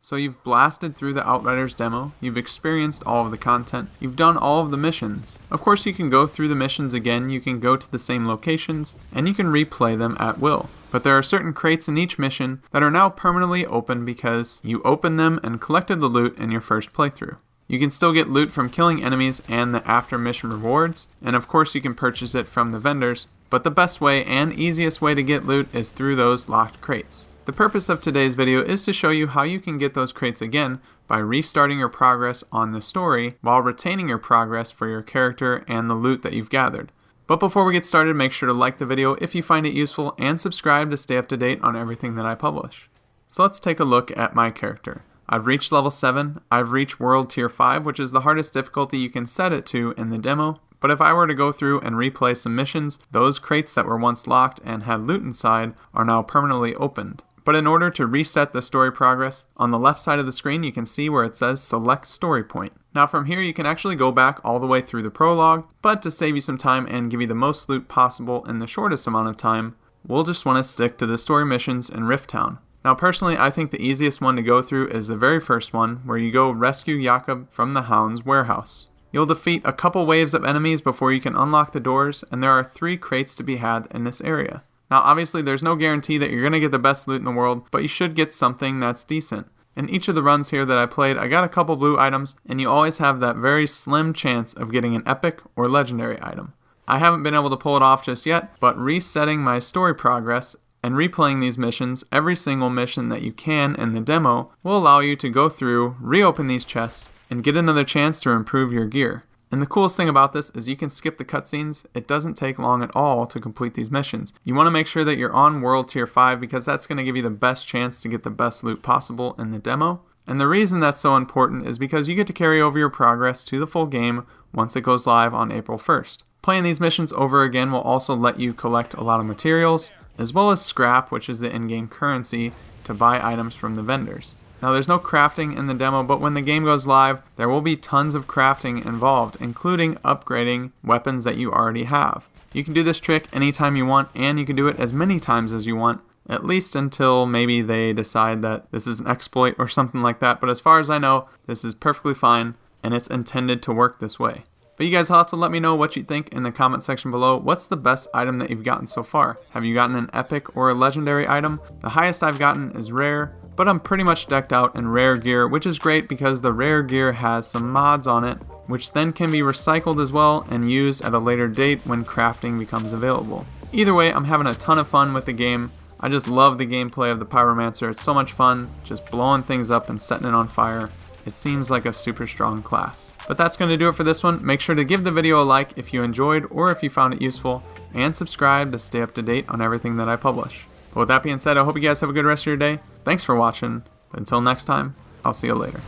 So you've blasted through the Outriders demo, you've experienced all of the content, you've done all of the missions. Of course you can go through the missions again, you can go to the same locations, and you can replay them at will. But there are certain crates in each mission that are now permanently open because you opened them and collected the loot in your first playthrough. You can still get loot from killing enemies and the after mission rewards, and of course you can purchase it from the vendors, but the best way and easiest way to get loot is through those locked crates. The purpose of today's video is to show you how you can get those crates again by restarting your progress on the story while retaining your progress for your character and the loot that you've gathered. But before we get started, make sure to like the video if you find it useful and subscribe to stay up to date on everything that I publish. So let's take a look at my character. I've reached level 7, I've reached World Tier 5, which is the hardest difficulty you can set it to in the demo. But if I were to go through and replay some missions, those crates that were once locked and had loot inside are now permanently opened. But in order to reset the story progress, on the left side of the screen you can see where it says Select Story Point. Now from here you can actually go back all the way through the prologue, but to save you some time and give you the most loot possible in the shortest amount of time, we'll just want to stick to the story missions in Rift Town. Now personally I think the easiest one to go through is the very first one, where you go rescue Jakob from the Hound's warehouse. You'll defeat a couple waves of enemies before you can unlock the doors, and there are 3 crates to be had in this area. Now obviously there's no guarantee that you're going to get the best loot in the world, but you should get something that's decent. In each of the runs here that I played, I got a couple blue items, and you always have that very slim chance of getting an epic or legendary item. I haven't been able to pull it off just yet, but resetting my story progress and replaying these missions, every single mission that you can in the demo, will allow you to go through, reopen these chests, and get another chance to improve your gear. And the coolest thing about this is you can skip the cutscenes. It doesn't take long at all to complete these missions. You want to make sure that you're on World Tier 5 because that's going to give you the best chance to get the best loot possible in the demo. And the reason that's so important is because you get to carry over your progress to the full game once it goes live on April 1st. Playing these missions over again will also let you collect a lot of materials, as well as scrap, which is the in-game currency, to buy items from the vendors. Now there's no crafting in the demo, but when the game goes live, there will be tons of crafting involved, including upgrading weapons that you already have. You can do this trick anytime you want, and you can do it as many times as you want, at least until maybe they decide that this is an exploit or something like that, but as far as I know, this is perfectly fine, and it's intended to work this way. But you guys will have to let me know what you think in the comment section below. What's the best item that you've gotten so far? Have you gotten an epic or a legendary item? The highest I've gotten is rare, but I'm pretty much decked out in rare gear, which is great because the rare gear has some mods on it, which then can be recycled as well and used at a later date when crafting becomes available. Either way, I'm having a ton of fun with the game. I just love the gameplay of the Pyromancer. It's so much fun, just blowing things up and setting it on fire. It seems like a super strong class. But that's going to do it for this one. Make sure to give the video a like if you enjoyed or if you found it useful, and subscribe to stay up to date on everything that I publish. But with that being said, I hope you guys have a good rest of your day. Thanks for watching. Until next time, I'll see you later.